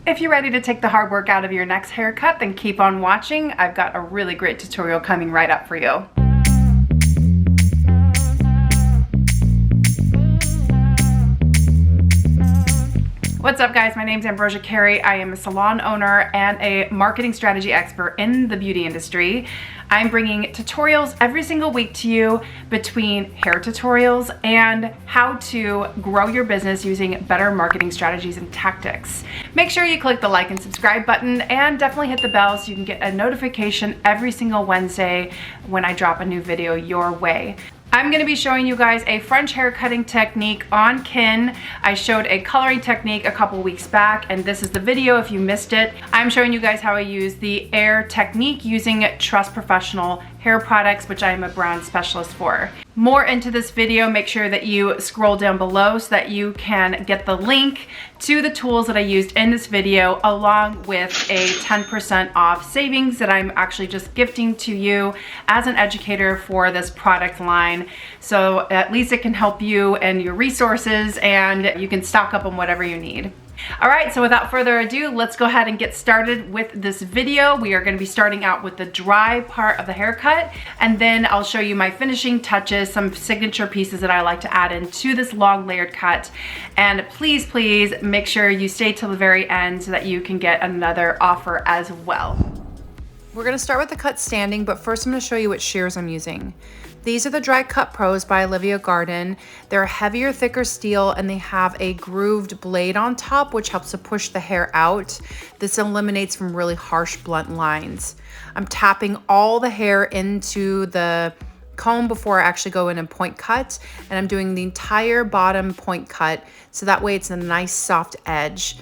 If you're ready to take the hard work out of your next haircut, then keep on watching. I've got a really great tutorial coming right up for you. What's up guys, my name's Ambrosia Carey. I am a salon owner and a marketing strategy expert in the beauty industry. I'm bringing tutorials every single week to you between hair tutorials and how to grow your business using better marketing strategies and tactics. Make sure you click the like and subscribe button and definitely hit the bell so you can get a notification every single Wednesday when I drop a new video your way. I'm going to be showing you guys a French hair cutting technique on Kin. I showed a coloring technique a couple weeks back, and this is the video if you missed it. I'm showing you guys how I use the Air technique using Trust Professional hair products, which I am a brand specialist for. More into this video, make sure that you scroll down below so that you can get the link to the tools that I used in this video, along with a 10% off savings that I'm actually just gifting to you as an educator for this product line. So at least it can help you and your resources, and you can stock up on whatever you need. All right, so without further ado, let's go ahead and get started with this video. We are going to be starting out with the dry part of the haircut, and then I'll show you my finishing touches, some signature pieces that I like to add into this long layered cut. And please make sure you stay till the very end so that you can get another offer as well. We're going to start with the cut standing, but first I'm going to show you what shears I'm using. These are the Dry Cut Pros by Olivia Garden. They're a heavier, thicker steel, and they have a grooved blade on top, which helps to push the hair out. This eliminates from really harsh, blunt lines. I'm tapping all the hair into the comb before I actually go in and point cut, and I'm doing the entire bottom point cut, so that way it's a nice soft edge.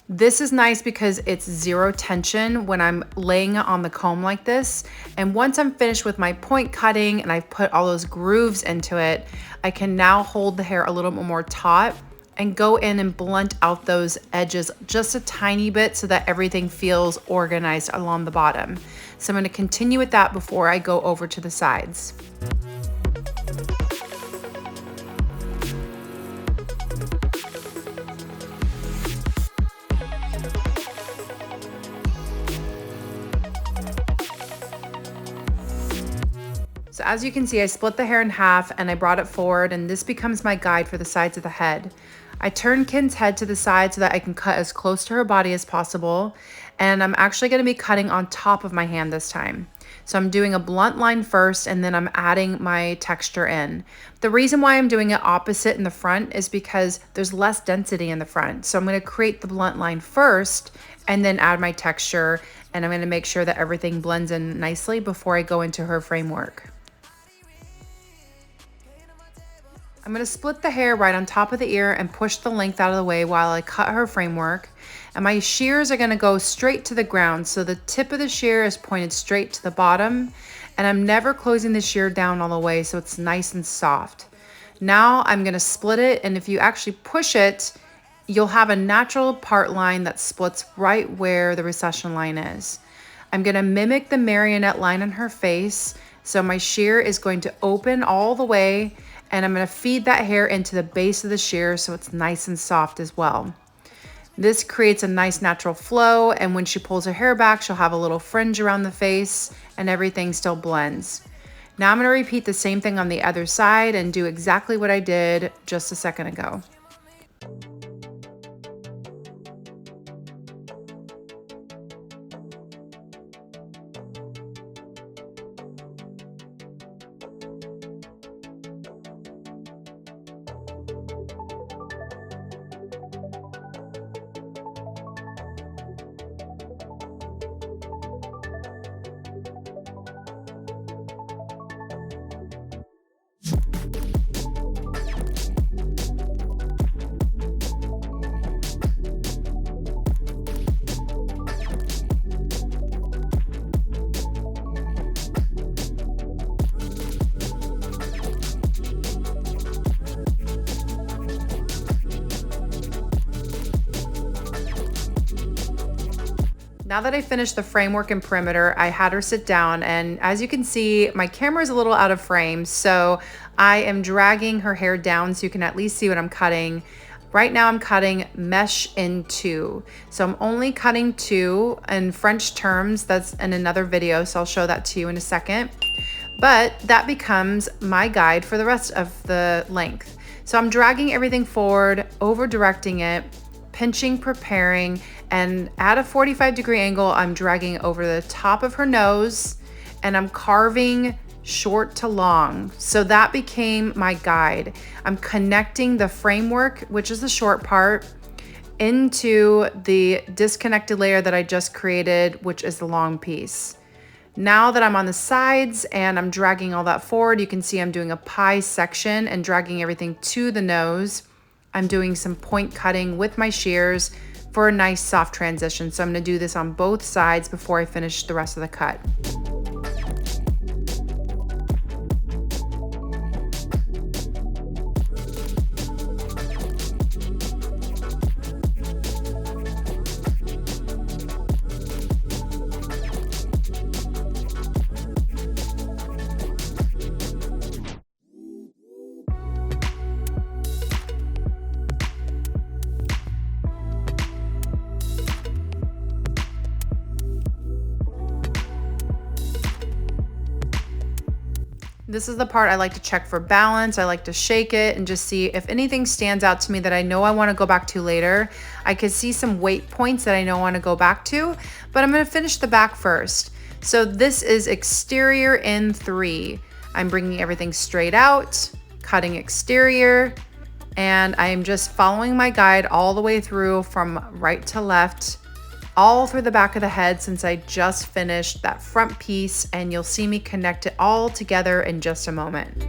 This is nice because it's zero tension when I'm laying it on the comb like this. And once I'm finished with my point cutting and I've put all those grooves into it, I can now hold the hair a little bit more taut and go in and blunt out those edges just a tiny bit so that everything feels organized along the bottom. So I'm going to continue with that before I go over to the sides. So as you can see, I split the hair in half and I brought it forward, and this becomes my guide for the sides of the head. I turn Kin's head to the side so that I can cut as close to her body as possible, and I'm actually going to be cutting on top of my hand this time. So I'm doing a blunt line first, and then I'm adding my texture in. The reason why I'm doing it opposite in the front is because there's less density in the front. So I'm going to create the blunt line first and then add my texture, and I'm going to make sure that everything blends in nicely before I go into her framework. I'm going to split the hair right on top of the ear and push the length out of the way while I cut her framework. And my shears are going to go straight to the ground, so the tip of the shear is pointed straight to the bottom, and I'm never closing the shear down all the way so it's nice and soft. Now I'm going to split it, and if you actually push it, you'll have a natural part line that splits right where the recession line is. I'm going to mimic the marionette line on her face, so my shear is going to open all the way, and I'm going to feed that hair into the base of the shear so it's nice and soft as well. This creates a nice natural flow, and when she pulls her hair back, she'll have a little fringe around the face and everything still blends. Now I'm going to repeat the same thing on the other side and do exactly what I did just a second ago. Now that I finished the framework and perimeter, I had her sit down, and as you can see, my camera is a little out of frame, so I am dragging her hair down so you can at least see what I'm cutting Right now I'm cutting mesh in 2. So I'm only cutting 2 in French terms. That's in another video, so I'll show that to you in a second. But that becomes my guide for the rest of the length. So I'm dragging everything forward, over directing it, pinching, preparing, and at a 45-degree angle, I'm dragging over the top of her nose and I'm carving short to long. So that became my guide. I'm connecting the framework, which is the short part, into the disconnected layer that I just created, which is the long piece. Now that I'm on the sides and I'm dragging all that forward, you can see I'm doing a pie section and dragging everything to the nose. I'm doing some point cutting with my shears for a nice soft transition. So I'm gonna do this on both sides before I finish the rest of the cut. This is the part I like to check for balance. I like to shake it and just see if anything stands out to me that I know I want to go back to later. I could see some weight points that I know I want to go back to, but I'm going to finish the back first. So this is exterior in 3. I'm bringing everything straight out, cutting exterior, and I am just following my guide all the way through from right to left, all through the back of the head since I just finished that front piece, and you'll see me connect it all together in just a moment.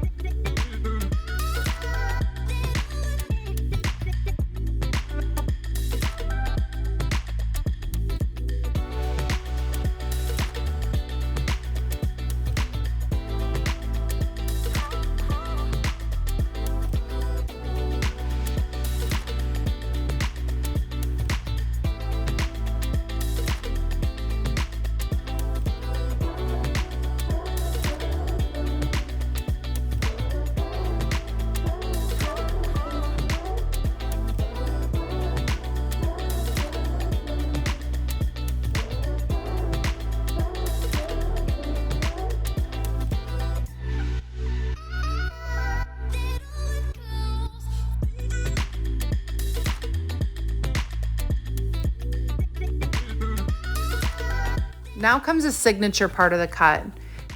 Now comes the signature part of the cut.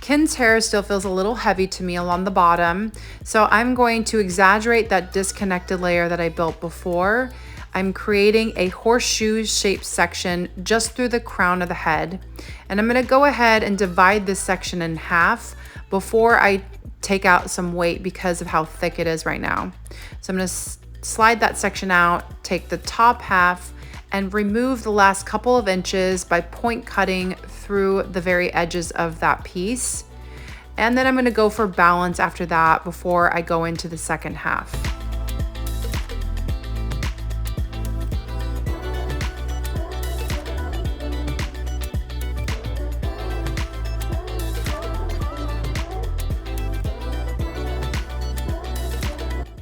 Ken's hair still feels a little heavy to me along the bottom, so I'm going to exaggerate that disconnected layer that I built before. I'm creating a horseshoe shaped section just through the crown of the head, and I'm gonna go ahead and divide this section in half before I take out some weight because of how thick it is right now. So I'm gonna slide that section out, take the top half, and remove the last couple of inches by point cutting through the very edges of that piece. And then I'm gonna go for balance after that before I go into the second half.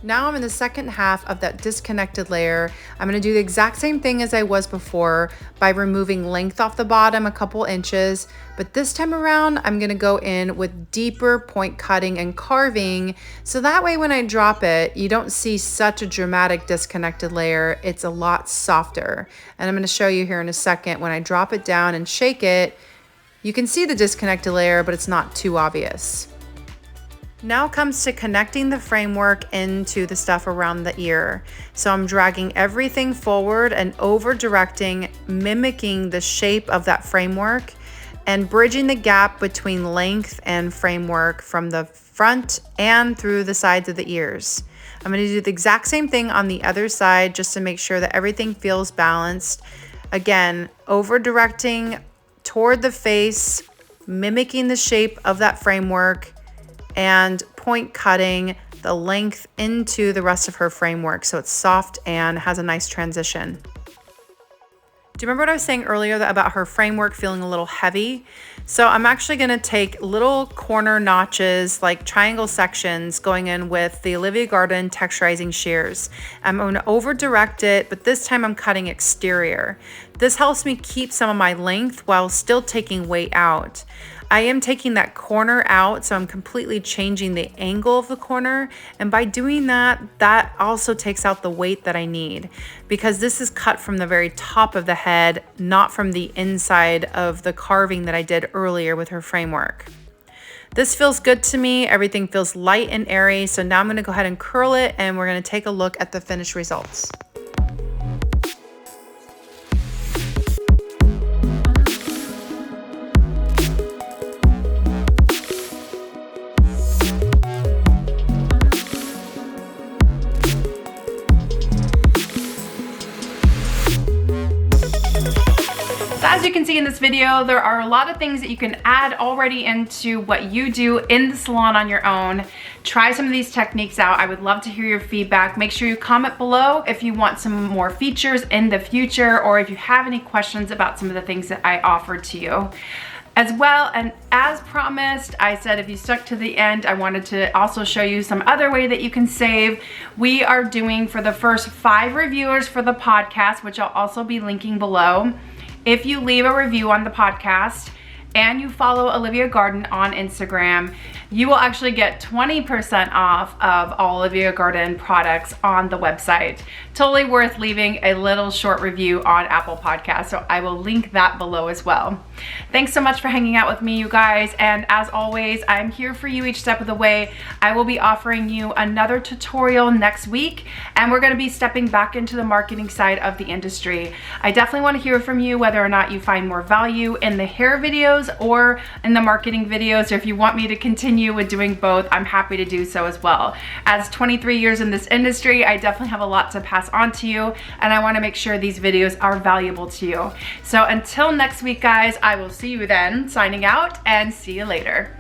Now I'm in the second half of that disconnected layer. I'm gonna do the exact same thing as I was before by removing length off the bottom a couple inches, but this time around, I'm gonna go in with deeper point cutting and carving, so that way when I drop it, you don't see such a dramatic disconnected layer. It's a lot softer. And I'm gonna show you here in a second, when I drop it down and shake it, you can see the disconnected layer, but it's not too obvious. Now comes to connecting the framework into the stuff around the ear. So I'm dragging everything forward and over directing, mimicking the shape of that framework and bridging the gap between length and framework from the front and through the sides of the ears. I'm going to do the exact same thing on the other side just to make sure that everything feels balanced. Again, over directing toward the face, mimicking the shape of that framework, and point cutting the length into the rest of her framework so it's soft and has a nice transition. Do you remember what I was saying earlier about her framework feeling a little heavy? So I'm actually going to take little corner notches, like triangle sections, going in with the Olivia Garden texturizing shears. I'm going to over direct it, but this time I'm cutting exterior. This helps me keep some of my length while still taking weight out. I am taking that corner out, so I'm completely changing the angle of the corner. And by doing that, that also takes out the weight that I need, because this is cut from the very top of the head, not from the inside of the carving that I did earlier with her framework. This feels good to me. Everything feels light and airy. So now I'm going to go ahead and curl it, and we're going to take a look at the finished results. As you can see in this video, there are a lot of things that you can add already into what you do in the salon on your own. Try some of these techniques out. I would love to hear your feedback. Make sure you comment below if you want some more features in the future, or if you have any questions about some of the things that I offered to you. As well, and as promised, I said if you stuck to the end, I wanted to also show you some other way that you can save. We are doing, for the first 5 reviewers for the podcast, which I'll also be linking below, if you leave a review on the podcast and you follow Olivia Garden on Instagram, you will actually get 20% off of all Olivia Garden products on the website. Totally worth leaving a little short review on Apple Podcasts, so I will link that below as well. Thanks so much for hanging out with me, you guys, and as always, I'm here for you each step of the way. I will be offering you another tutorial next week, and we're going to be stepping back into the marketing side of the industry. I definitely want to hear from you whether or not you find more value in the hair videos or in the marketing videos, or if you want me to continue with doing both, I'm happy to do so as well. As 23 years in this industry, I definitely have a lot to pass on to you, and I want to make sure these videos are valuable to you. So until next week, guys, I will see you then. Signing out, and see you later.